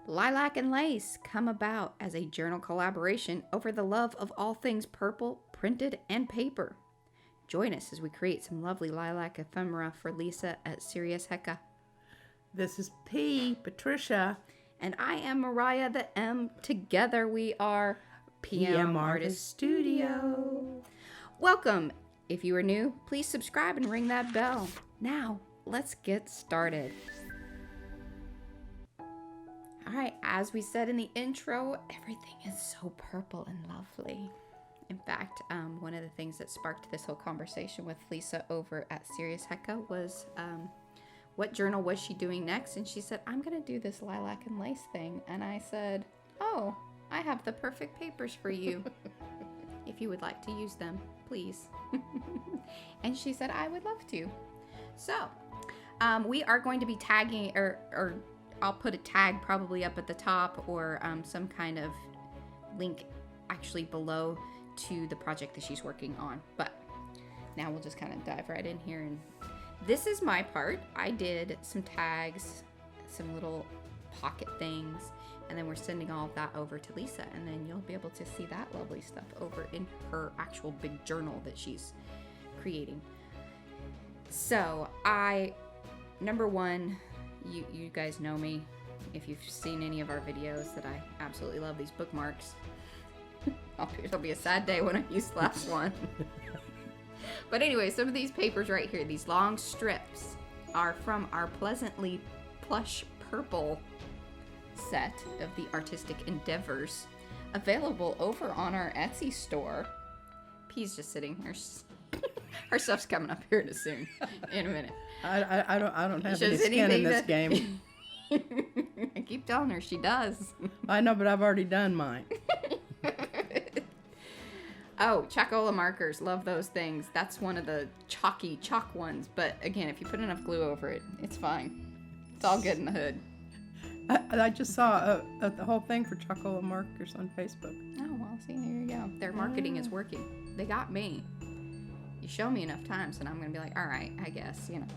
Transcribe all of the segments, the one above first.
Lilac and Lace come about as a journal collaboration over the love of all things purple, printed, and paper. Join us as we create some lovely lilac ephemera for Lisa at Sirius Hecka. This is Patricia. And I am Mariah, the M. Together we are PM Artist Studio. Welcome. If you are new, please subscribe and ring that bell. Now, let's get started. All right, as we said in the intro, everything is so purple and lovely. In fact, one of the things that sparked this whole conversation with Lisa over at Sirius Hecka was what journal was she doing next? And she said, I'm going to do this lilac and lace thing. And I said, oh, I have the perfect papers for you. If you would like to use them, please. And she said, I would love to. So we are going to be tagging, or I'll put a tag probably up at the top, or some kind of link actually below to the project that she's working on. But now we'll just kind of dive right in here. And this is my part. I did some tags, some little pocket things, and then we're sending all of that over to Lisa, and then you'll be able to see that lovely stuff over in her actual big journal that she's creating. So number one, you guys know me, if you've seen any of our videos, that I absolutely love these bookmarks. It'll be a sad day when I use the last one. But anyway, some of these papers right here, these long strips, are from our Pleasantly Plush Purple set of the Artistic Endeavors, available over on our Etsy store. P's just sitting here. Her stuff's coming up here soon, in a minute. I don't have any skin in this game. I keep telling her she does. I know, but I've already done mine. Oh, Chocola markers. Love those things. That's one of the chalk ones. But again, if you put enough glue over it, it's fine. It's all good in the hood. I just saw the whole thing for Chocola markers on Facebook. Oh, well, see, there you go. Their marketing is working. They got me. You show me enough times and I'm going to be like, all right, I guess, you know.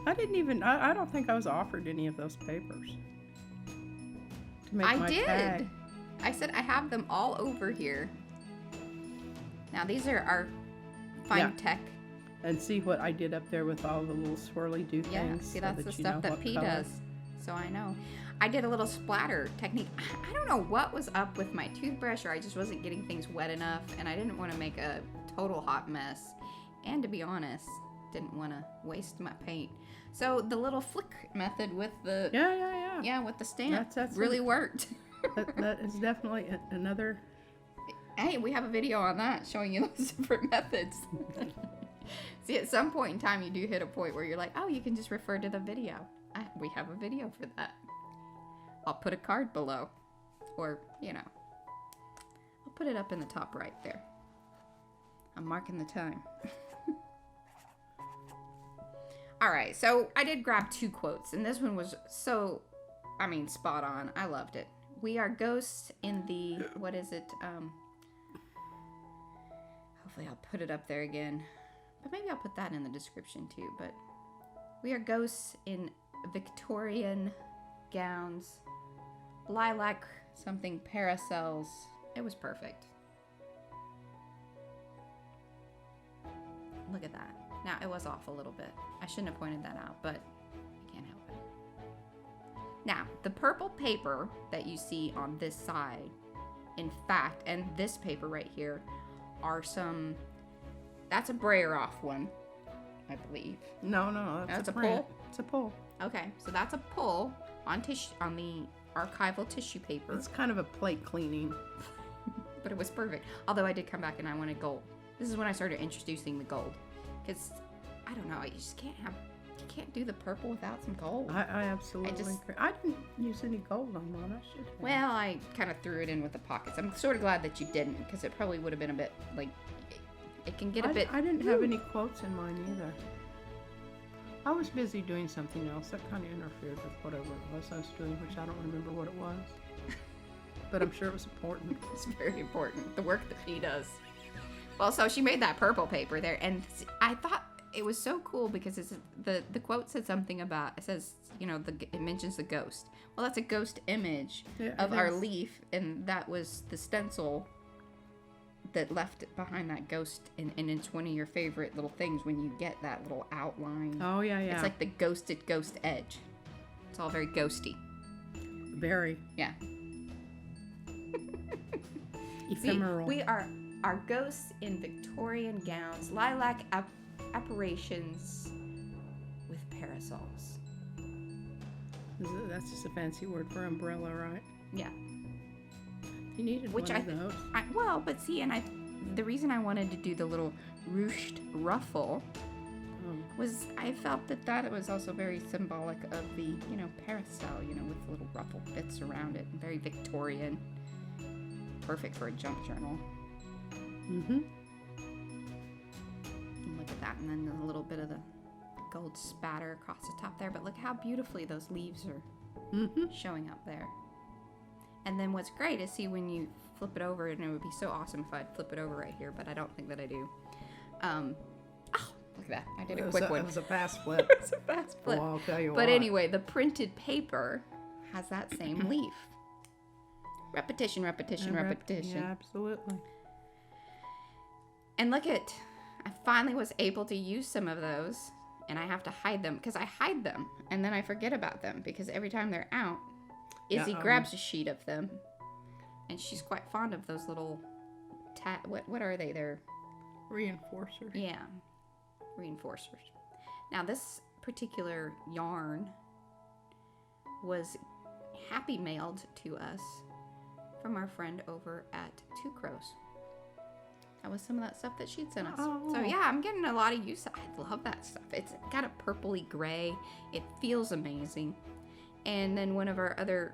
I don't think I was offered any of those papers. To make my did. Tag. I said I have them all over here. Now, these are our fine tech. And see what I did up there with all the little swirly do things. Yeah, see, that's the stuff that P color. does. So I know. I did a little splatter technique. I don't know what was up with my toothbrush, or I just wasn't getting things wet enough, and I didn't want to make a total hot mess. And to be honest, didn't want to waste my paint. So the little flick method with the with the stamp that's really worked. that is definitely another. Hey, we have a video on that showing you those different methods. See, at some point in time, you do hit a point where you're like, oh, you can just refer to the video. We have a video for that. I'll put a card below, or I'll put it up in the top right there. I'm marking the time. All right, so I did grab two quotes, and this one was spot on. I loved it. We are ghosts in the, what is it? Hopefully I'll put it up there again, but maybe I'll put that in the description too. But we are ghosts in Victorian gowns, lilac something parasols. It was perfect. Look at that. Now, it was off a little bit. I shouldn't have pointed that out, but I can't help it. Now, the purple paper that you see on this side, in fact, and this paper right here, are that's a brayer off one, I believe. No, that's a pull? It's a pull. Okay, so that's a pull on the archival tissue paper. It's kind of a plate cleaning. But it was perfect. Although I did come back and I wanted gold. This is when I started introducing the gold. Because, I don't know, you can't do the purple without some gold. I absolutely agree. I didn't use any gold on mine. I should have. Well, I kind of threw it in with the pockets. I'm sort of glad that you didn't, because it probably would have been a bit, it can get a bit... I didn't have any quotes in mine either. I was busy doing something else that kind of interfered with whatever it was I was doing, which I don't remember what it was. But I'm sure it was important. It's very important, the work that he does. Well, so she made that purple paper there, and I thought it was so cool because the quote said something about, it says, it mentions the ghost. Well, that's a ghost image of our leaf, and that was the stencil that left behind that ghost, and it's one of your favorite little things when you get that little outline. Oh, yeah. It's like the ghosted ghost edge. It's all very ghosty. Very. Yeah. Ephemeral. We are our ghosts in Victorian gowns, lilac apparitions with parasols. That's just a fancy word for umbrella, right? Yeah. You needed one of those. But see, the reason I wanted to do the little ruched ruffle was I felt that it was also very symbolic of the, parasol, with little ruffle bits around it, and very Victorian. Perfect for a junk journal. Mm-hmm. And look at that, and then a little bit of the gold spatter across the top there, but look how beautifully those leaves are showing up there. And then what's great is, see, when you flip it over, and it would be so awesome if I'd flip it over right here, but I don't think that I do. Look at that. I did a quick one. It was a fast flip. It's a fast flip. Well, I'll tell you what. But anyway, the printed paper has that same leaf. Repetition. Yeah, absolutely. And look at, I finally was able to use some of those, and I have to hide them, because I hide them, and then I forget about them, because every time they're out, Izzy grabs a sheet of them, and she's quite fond of those little, what are they? They're reinforcers. Yeah, reinforcers. Now, this particular yarn was happy mailed to us from our friend over at Two Crows. That was some of that stuff that she'd sent us. Oh. So yeah, I'm getting a lot of use. I love that stuff. It's got a purpley gray. It feels amazing. And then one of our other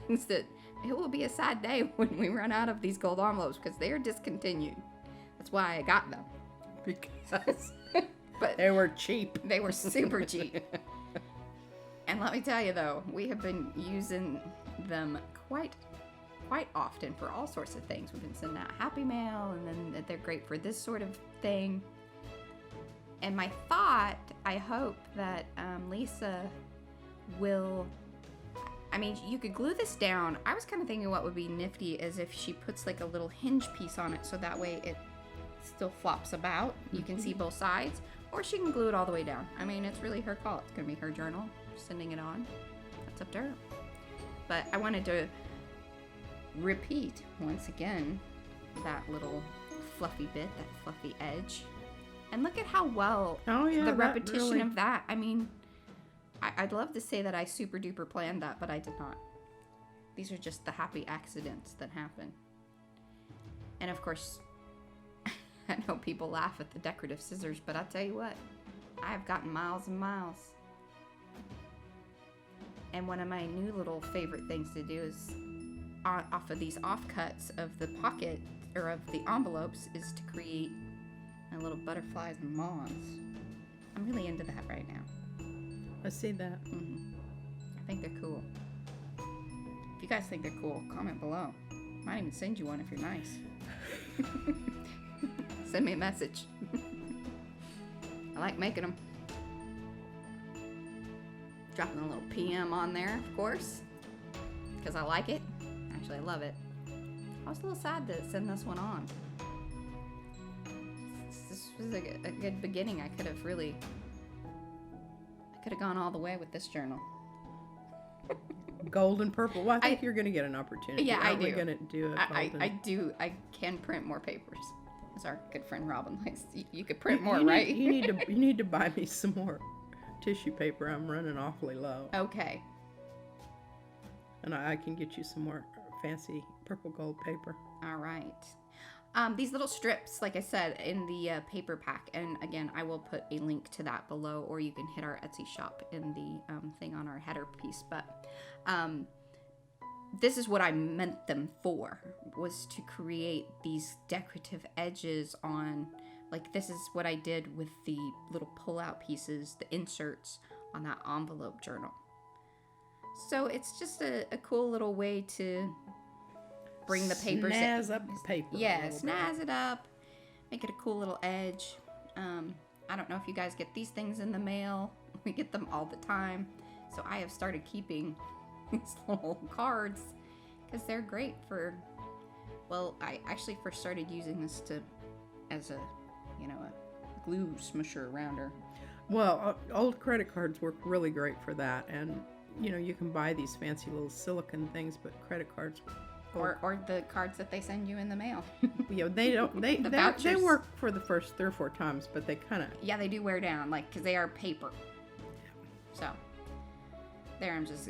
things that it will be a sad day when we run out of these gold envelopes, because they are discontinued. That's why I got them. Because but they were cheap. They were super cheap. And let me tell you though, we have been using them quite often for all sorts of things. We've been sending out happy mail, and then they're great for this sort of thing. And my thought, I hope that Lisa will, you could glue this down. I was kind of thinking what would be nifty is if she puts like a little hinge piece on it, so that way it still flops about. You can see both sides, or she can glue it all the way down. It's really her call. It's gonna be her journal, sending it on. That's up to her. But I wanted to repeat once again that little fluffy bit, that fluffy edge, and look at how well the repetition really of that. I'd love to say that I super duper planned that, but I did not. These are just the happy accidents that happen. And of course, I know people laugh at the decorative scissors, but I'll tell you what, I've gotten miles and miles. And one of my new little favorite things to do is, off of these offcuts of the pocket, or of the envelopes, is to create my little butterflies and moths. I'm really into that right now. I see that. I think they're cool. If you guys think they're cool, comment below. Might even send you one if you're nice. Send me a message. I like making them. Dropping a little PM on there, of course, because I like it. Actually, I love it. I was a little sad to send this one on. This was a good beginning. I could have gone all the way with this journal. Gold and purple. Well, I think you're going to get an opportunity. Yeah, I do. We're going to do it. I do. I can print more papers. As our good friend Robin likes, you could print more, you right? You need to buy me some more tissue paper. I'm running awfully low. Okay. And I can get you some more fancy purple gold paper. All right. These little strips, like I said, in the paper pack, and again, I will put a link to that below, or you can hit our Etsy shop in the thing on our header piece. But this is what I meant them for, was to create these decorative edges on, like this is what I did with the little pull-out pieces, the inserts on that envelope journal. So it's just a cool little way to bring the papers Snazz up the paper. Yeah, snazz it up, make it a cool little edge. I don't know if you guys get these things in the mail. We get them all the time. So I have started keeping these little cards because they're great for, well, I actually first started using this as a glue smusher arounder. Well, old credit cards work really great for that, and you can buy these fancy little silicone things, but credit cards, or the cards that they send you in the mail. they don't they The they, vouchers. they work for the first 3 or 4 times, but they kind of Yeah, they do wear down, like, because they are paper. So, there, I'm just,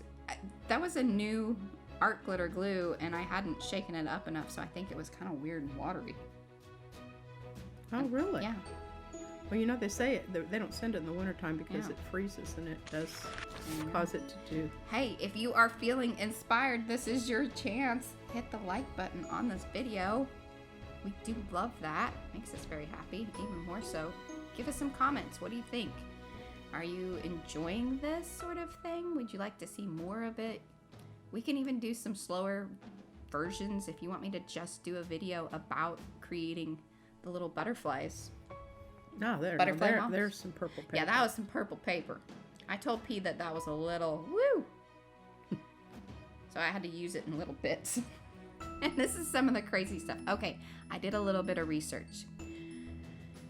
that was a new art glitter glue, and I hadn't shaken it up enough, so I think it was kind of weird and watery. Oh, really? Yeah. Well, they say they don't send it in the wintertime because Yeah. it freezes, and it does cause it to do. Hey, if you are feeling inspired, this is your chance. Hit the like button on this video. We do love that. Makes us very happy, even more so. Give us some comments. What do you think? Are you enjoying this sort of thing? Would you like to see more of it? We can even do some slower versions if you want me to just do a video about creating the little butterflies. No, Butterfly moths? there's some purple paper. Yeah, that was some purple paper. I told P that was a little woo. So I had to use it in little bits. And this is some of the crazy stuff. Okay, I did a little bit of research.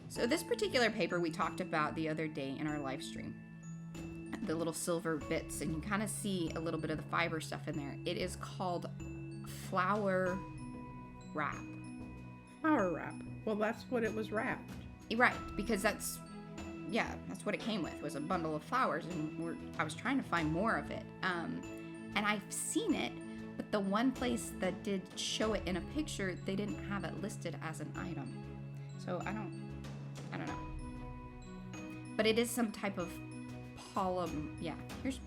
So this particular paper we talked about the other day in our live stream. The little silver bits, and you kind of see a little bit of the fiber stuff in there. It is called flower wrap. Flower wrap. Well, that's what it was wrapped. Right, because that's what it came with, was a bundle of flowers, and I was trying to find more of it. And I've seen it, but the one place that did show it in a picture, they didn't have it listed as an item. So I don't know. But it is some type of yeah. Here's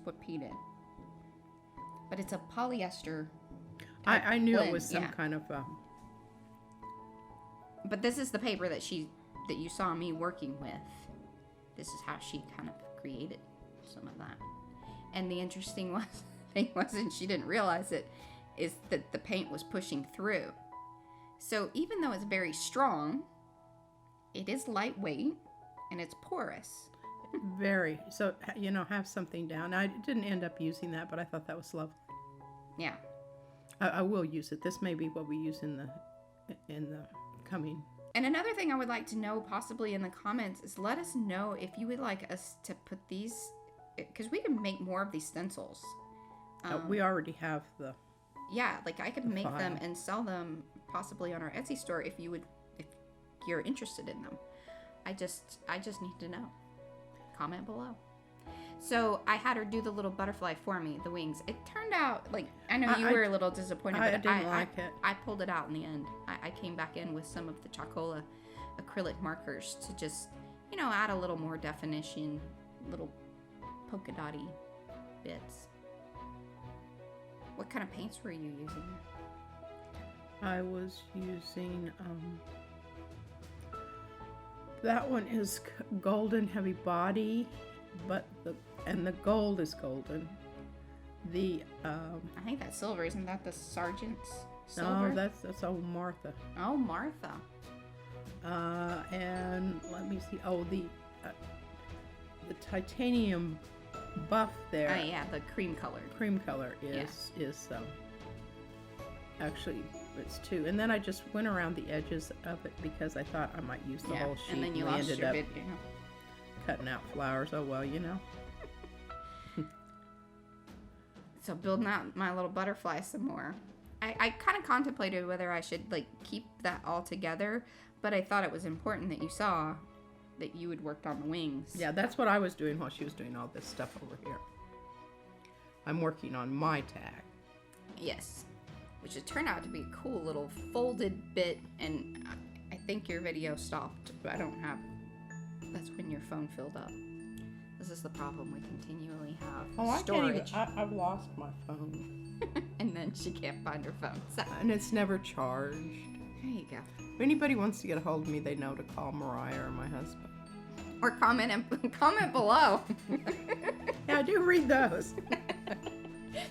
what P did. But it's a polyester. I knew blend, it was some yeah. kind of. But this is the paper that you saw me working with. This is how she kind of created some of that. And the interesting thing was, and she didn't realize it, is that the paint was pushing through. So even though it's very strong, it is lightweight and it's porous. Very. So, have something down. I didn't end up using that, but I thought that was lovely. Yeah. I will use it. This may be what we use in the coming. And another thing I would like to know, possibly in the comments, is let us know if you would like us to put these, because we can make more of these stencils. We already have the. Yeah, like I could make file. them and sell them possibly on our Etsy store if you're interested in them. I just need to know. Comment below. So I had her do the little butterfly for me, the wings. It turned out, like, I know you were a little disappointed, I but didn't like it. I pulled it out in the end. I came back in with some of the Chocola acrylic markers to just, add a little more definition, little polka dotty bits. What kind of paints were you using? I was using. That one is golden heavy body, but the gold is golden. The I think that's silver. Isn't that the Sergeant's silver? no, that's old Martha. Oh, Martha. And let me see. Oh, the titanium buff there. Oh yeah, the cream colored. Cream color is actually it's 2. And then I just went around the edges of it because I thought I might use the whole sheet. And then you we lost ended your up video. cutting out flowers. Oh well, So building out my little butterfly some more. I kind of contemplated whether I should keep that all together, but I thought it was important that you saw that you had worked on the wings. Yeah, that's what I was doing while she was doing all this stuff over here. I'm working on my tag. Yes. Which has turned out to be a cool little folded bit, and I think your video stopped, but I don't have. That's when your phone filled up. This is the problem we continually have. Storage. I've lost my phone. And then she can't find her phone. So And it's never charged. there you go. If anybody wants to get a hold of me, they know to call Mariah or my husband. Or comment below. Yeah, I do read those.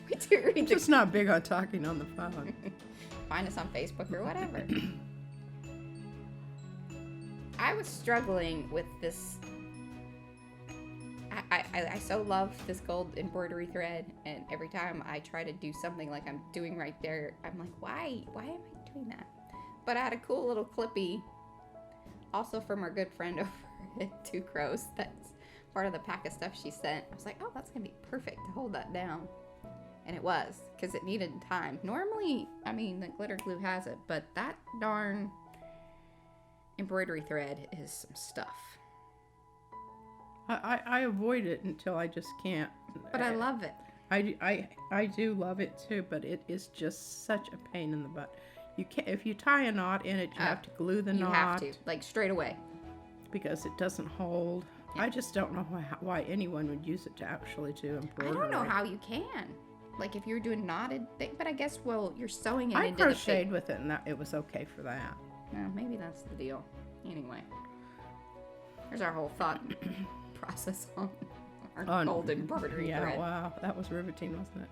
We do read I'm just not big on talking on the phone. Find us on Facebook or whatever. I was struggling with this. I so love this gold embroidery thread, and every time I try to do something like I'm doing right there, I'm like, why am I doing that? But I had a cool little clippy, also from our good friend over at Two Crows. That's part of the pack of stuff she sent. I was like, oh, that's gonna be perfect to hold that down, and it was, because it needed time. Normally, I mean, the glitter glue has it, but that darn embroidery thread is some stuff. I avoid it until I just can't. But I love it. I do love it too, but it is just such a pain in the butt. You can't, if you tie a knot in it, you have to glue the knot. You have to, like, straight away. Because it doesn't hold. Yeah. I just don't know why anyone would use it to actually do embroidery. I don't know how you can. Like, if you're doing knotted thing, but I guess, well, you're sewing it into the crocheted with it, and it was okay for that. Well, maybe that's the deal. Anyway, there's our whole thought process on our gold embroidery thread. Yeah, wow, that was riveting, wasn't it?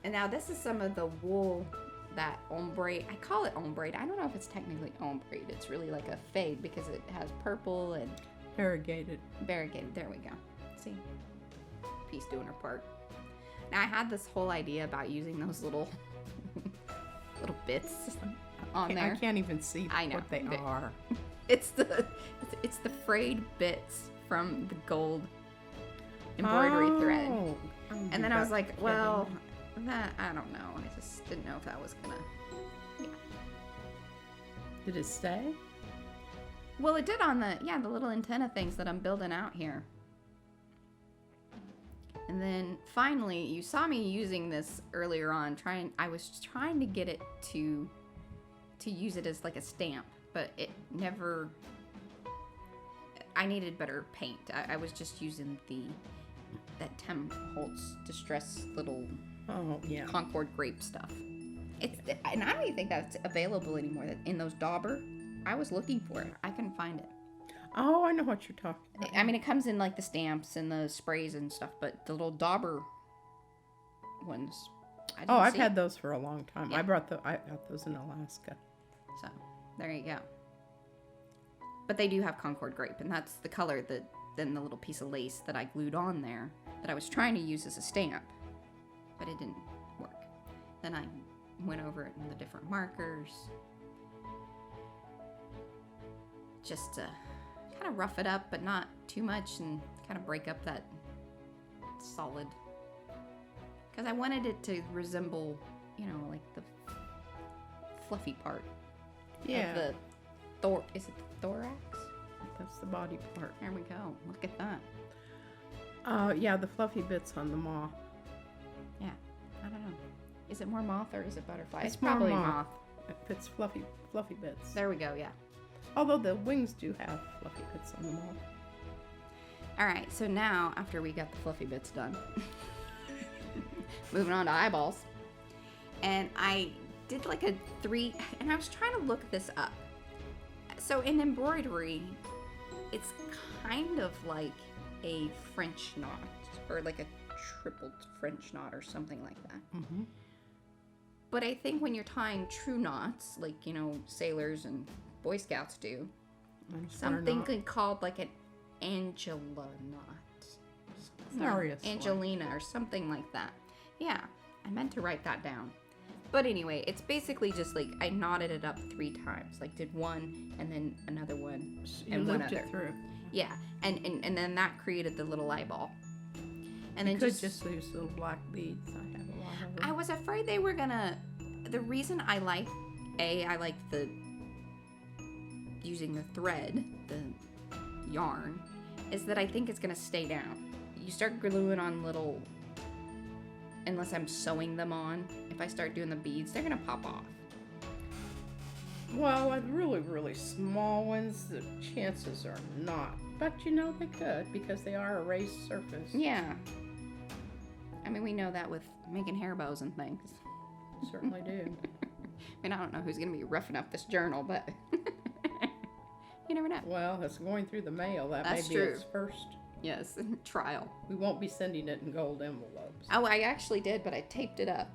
And now this is some of the wool that ombre. I call it ombre. I don't know if it's technically ombre. It's really like a fade because it has purple and variegated. Variegated. There we go. See, piece doing her part. Now I had this whole idea about using those little bits on there. I can't even see what they are. It's the frayed bits from the gold embroidery thread. And then I was like, well, that, I don't know. I just didn't know if that was gonna. Yeah. Did it stay? Well, it did on the little antenna things that I'm building out here. And then finally, you saw me using this earlier on. I was trying to get it to use it as like a stamp, but it never. I needed better paint. I was just using that Tim Holtz Distress little Concord grape stuff. And I don't even think that's available anymore. In those dauber, I was looking for it. I couldn't find it. Oh, I know what you're talking about. I mean, it comes in like the stamps and the sprays and stuff, but the little dauber ones. I've had those for a long time. Yeah. I got those in Alaska. So there you go. But they do have Concord grape, and that's the color then the little piece of lace that I glued on there that I was trying to use as a stamp, but it didn't work. Then I went over it in the different markers, just to kind of rough it up, but not too much, and kind of break up that solid. Because I wanted it to resemble, like the fluffy part. Yeah. Of the is it the thorax? That's the body part. There we go. Look at that. Yeah, the fluffy bits on the moth. Yeah, I don't know. Is it more moth or is it butterfly? It's probably more moth. It's fluffy bits. There we go, yeah. Although the wings do have fluffy bits on the moth. Alright, so now, after we got the fluffy bits done, moving on to eyeballs. And I did like a 3, and I was trying to look this up. So in embroidery, it's kind of like a French knot, or like a tripled French knot or something like that. Mm-hmm. But I think when you're tying true knots, like, sailors and Boy Scouts do, something called like an Angela knot. Angelina or something like that. Yeah, I meant to write that down. But anyway, it's basically just like I knotted it up 3 times. Like did one and then another one and one other. It through. Yeah, and then that created the little eyeball. And then you could just use little black beads. I have a lot of them. I was afraid they were gonna. The reason I like the using the thread, the yarn, is that I think it's gonna stay down. You start gluing on little. Unless I'm sewing them on, if I start doing the beads, they're gonna pop off. Well, with really, really small ones, the chances are not. But they could, because they are a raised surface. Yeah. I mean, we know that with making hair bows and things. Certainly do. I mean, I don't know who's gonna be roughing up this journal, but you never know. Well, it's going through the mail. That's may be its first. Yes, trial. We won't be sending it in gold envelopes. Oh, I actually did, but I taped it up.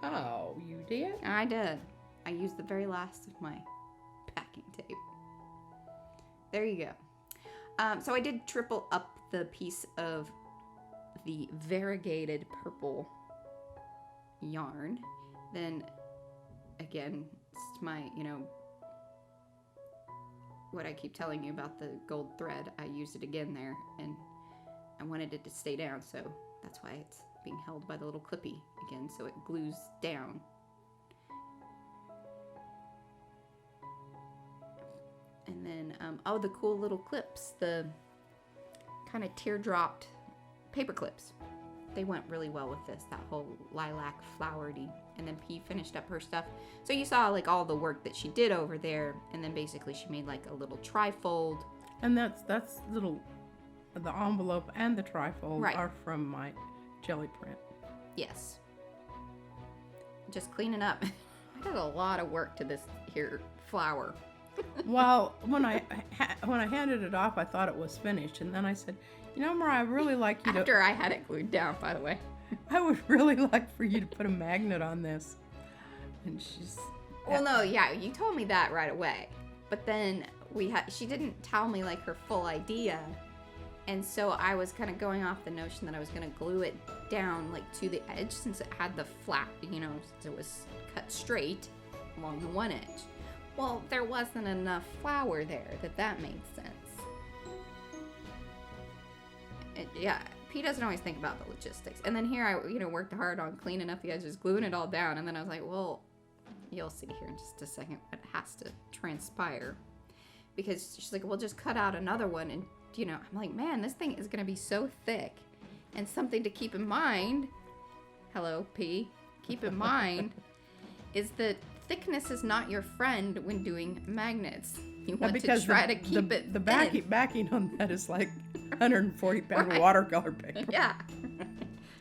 Oh, you did? I did. I used the very last of my packing tape. there you go. So I did triple up the piece of the variegated purple yarn. Then again, it's my, what I keep telling you about the gold thread. I used it again there, and I wanted it to stay down, so that's why it's being held by the little clippy again, so it glues down. And then, oh, the cool little clips, the kind of teardropped paper clips. They went really well with this, that whole lilac flowery. And then P finished up her stuff. So you saw like all the work that she did over there, and then basically she made like a little trifold. And that's little, the envelope and the trifold are from my jelly print. Yes. Just cleaning up. I did a lot of work to this here flower. Well, when I handed it off, I thought it was finished, and then I said, Mariah, I really like you After I had it glued down, by the way. I would really like for you to put a magnet on this. And she's... Well, no, yeah, you told me that right away. But then she didn't tell me like her full idea. And so I was kind of going off the notion that I was going to glue it down like to the edge, since it had the flat, since it was cut straight along the one edge. Well, there wasn't enough flower there that made sense. Yeah, P doesn't always think about the logistics. And then here I, worked hard on cleaning up the edges, gluing it all down. And then I was like, well, you'll see here in just a second what has to transpire. Because she's like, well, just cut out another one. And, I'm like, man, this thing is going to be so thick. And something to keep in mind, hello, P, keep in mind, is that thickness is not your friend when doing magnets. You want to try to keep it the backing on that is like 140 pound watercolor paper. Yeah.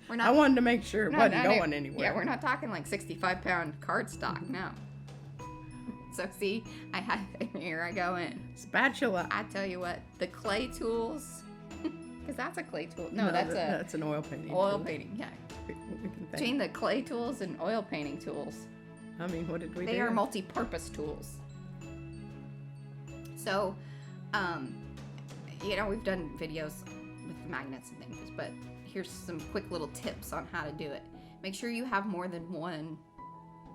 I wanted to make sure it wasn't going anywhere. Yeah, we're not talking like 65-pound cardstock, no. So see, here I go in. Spatula. I tell you what, the clay tools, because that's a clay tool. No, that's an oil painting. Oil painting, yeah. Between the clay tools and oil painting tools. I mean, what did we do? They are multi-purpose tools. So, we've done videos with magnets and things, but here's some quick little tips on how to do it. Make sure you have more than one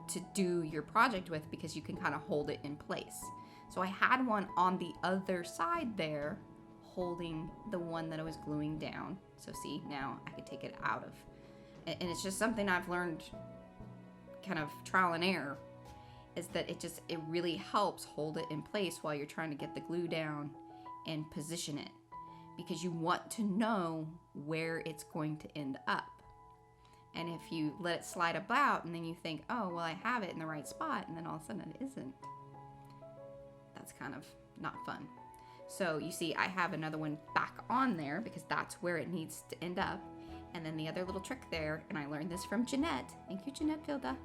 to do your project with, because you can kind of hold it in place. So I had one on the other side there holding the one that I was gluing down. So see, now I could take it out of, and it's just something I've learned kind of trial and error, is that it really helps hold it in place while you're trying to get the glue down and position it, because you want to know where it's going to end up. And if you let it slide about and then you think, oh, well, I have it in the right spot, and then all of a sudden it isn't, that's kind of not fun. So you see, I have another one back on there because that's where it needs to end up. And then the other little trick there, and I learned this from Jeanette, thank you, Jeanette Vilda,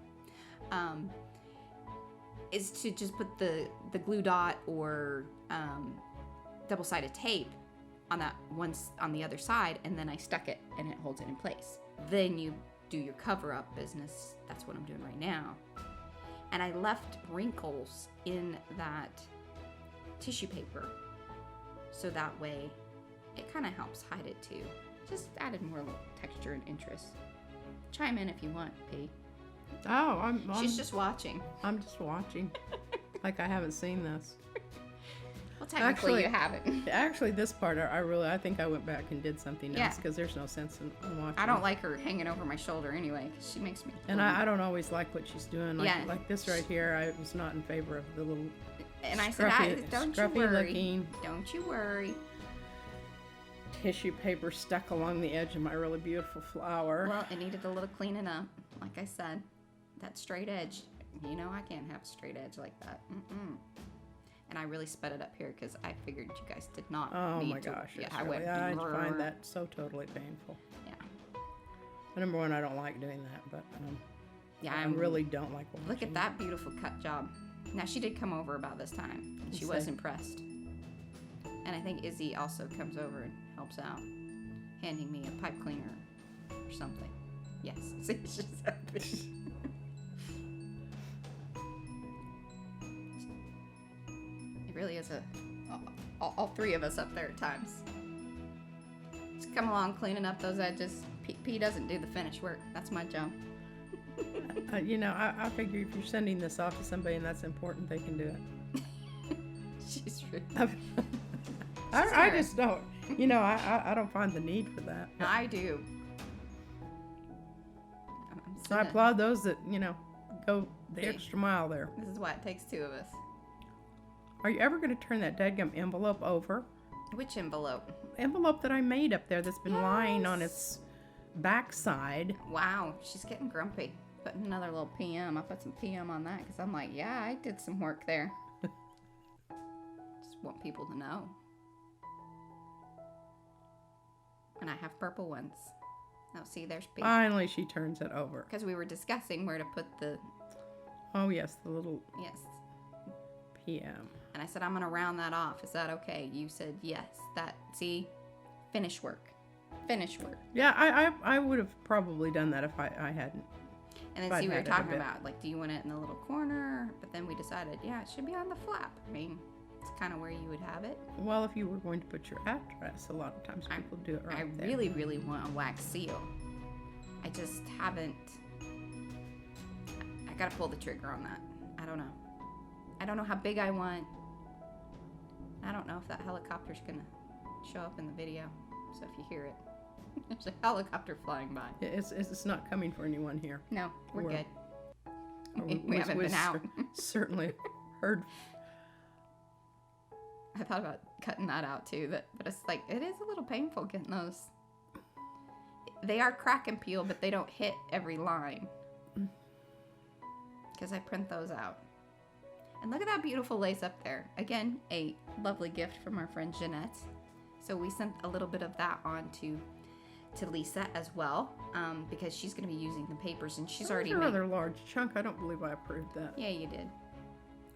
is to just put the glue dot or double-sided tape on that once on the other side, and then I stuck it and it holds it in place. Then you do your cover-up business. That's what I'm doing right now. And I left wrinkles in that tissue paper, so that way it kind of helps hide it too. Just added more little texture and interest. Chime in if you want, P. Oh, She's just watching. I'm just watching. Like I haven't seen this. Well, technically you haven't. Actually, this part, I think I went back and did something else, because there's no sense in watching. I don't like her hanging over my shoulder anyway, because she makes me... And I don't always like what she's doing. Like this right here, I was not in favor of the little... And I said, don't you worry. Looking don't you worry. Tissue paper stuck along the edge of my really beautiful flower. Well, it needed a little cleaning up. Like I said, that straight edge, I can't have a straight edge like that. And I really sped it up here because I figured you guys did not need my to. gosh. Yeah, I find that so totally painful. Yeah. Number one, I don't like doing that, but I really don't like watching. Look at that beautiful cut job. Now, she did come over about this time. She was impressed. And I think Izzy also comes over and helps out, handing me a pipe cleaner or something. Yes, see, it's just happening. It really is a... I'll three of us up there at times. Just come along cleaning up those edges. P doesn't do the finish work. That's my job. I figure if you're sending this off to somebody and that's important, they can do it. She's true. I just don't. I don't find the need for that. I do. I applaud those that, go the extra mile there. This is why it takes two of us. Are you ever going to turn that dadgum envelope over? Which envelope? Envelope that I made up there that's been lying on its backside. Wow, she's getting grumpy. Putting another little PM. I put some PM on that because I'm like, yeah, I did some work there. Just want people to know. And I have purple ones. Oh, see, there's pink. Finally, she turns it over. Because we were discussing where to put the... Oh, yes, the little... Yes. PM. And I said, I'm going to round that off. Is that okay? You said, yes. See? Finish work. Finish work. Yeah, I would have probably done that if I hadn't. And then see, we were talking about, like, do you want it in the little corner? But then we decided, yeah, it should be on the flap. I mean, it's kind of where you would have it. Well, if you were going to put your address, a lot of times people do it right there. I really, really want a wax seal. I just haven't. I gotta pull the trigger on that. I don't know. I don't know how big I want. I don't know if that helicopter's gonna show up in the video. So if you hear it, there's a helicopter flying by. It's not coming for anyone here. No, we're good. We haven't been out. Certainly heard. I thought about cutting that out too, but it's like, it is a little painful getting those. They are crack and peel, but they don't hit every line. Because I print those out. And look at that beautiful lace up there. Again, a lovely gift from our friend Jeanette. So we sent a little bit of that on to Lisa as well, because she's going to be using the papers, and she's already made... a rather large chunk. I don't believe I approved that. Yeah, you did.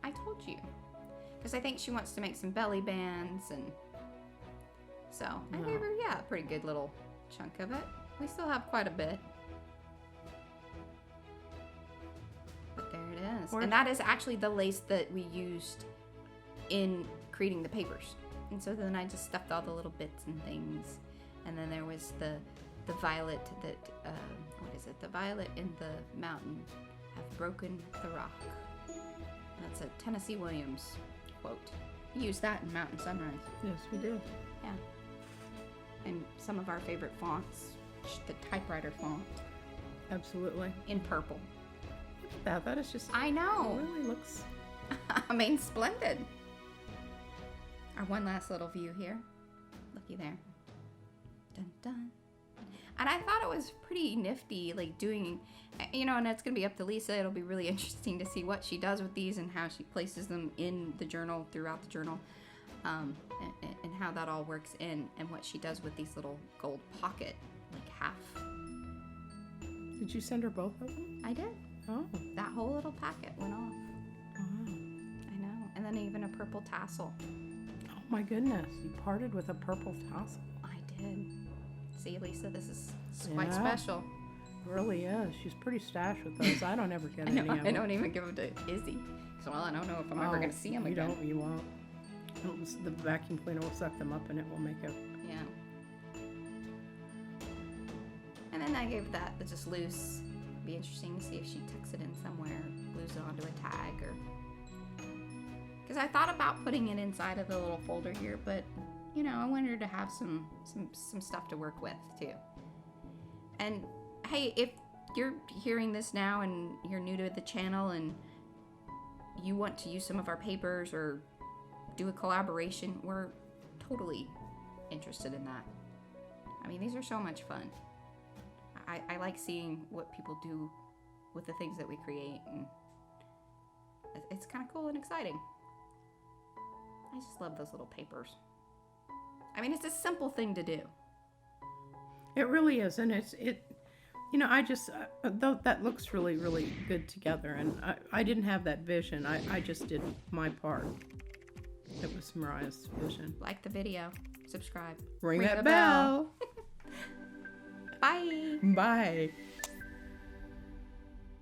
I told you. Because I think she wants to make some belly bands, and so I gave her, a pretty good little chunk of it. We still have quite a bit. But there it is. And that is actually the lace that we used in creating the papers. And so then I just stuffed all the little bits and things. And then there was the violet that, what is it? The violet in the mountain have broken the rock. And that's a Tennessee Williams quote. We used that in Mountain Sunrise. Yes, we did. Yeah. And some of our favorite fonts, the typewriter font. Absolutely. In purple. Look at that. That is just... I know. It really looks... I mean, splendid. Our one last little view here. Looky there. Dun dun. And I thought it was pretty nifty, like doing, and it's going to be up to Lisa. It'll be really interesting to see what she does with these and how she places them in the journal, throughout the journal, and how that all works in, and what she does with these little gold pocket, like half. Did you send her both of them? I did. Oh. That whole little packet went off. Wow. I know. And then even a purple tassel. Oh my goodness. You parted with a purple tassel. I did. See, Lisa, this is quite special. It really is. She's pretty stashed with those. I don't ever get any of them. I don't even give them to Izzy. So, I don't know if I'm ever going to see them again. You won't. The vacuum cleaner will suck them up and it will make a... Yeah. And then I gave that just loose. Be interesting to see if she tucks it in somewhere, glues it onto a tag, or... Because I thought about putting it inside of the little folder here, but... I wanted her to have some stuff to work with too. And hey, if you're hearing this now and you're new to the channel and you want to use some of our papers or do a collaboration, we're totally interested in that. I mean, these are so much fun. I like seeing what people do with the things that we create, and it's kind of cool and exciting. I just love those little papers. I mean, it's a simple thing to do. It really is, and I just, though that looks really, really good together, and I didn't have that vision. I just did my part. It was Mariah's vision. Like the video, subscribe. Ring that bell. Bye. Bye.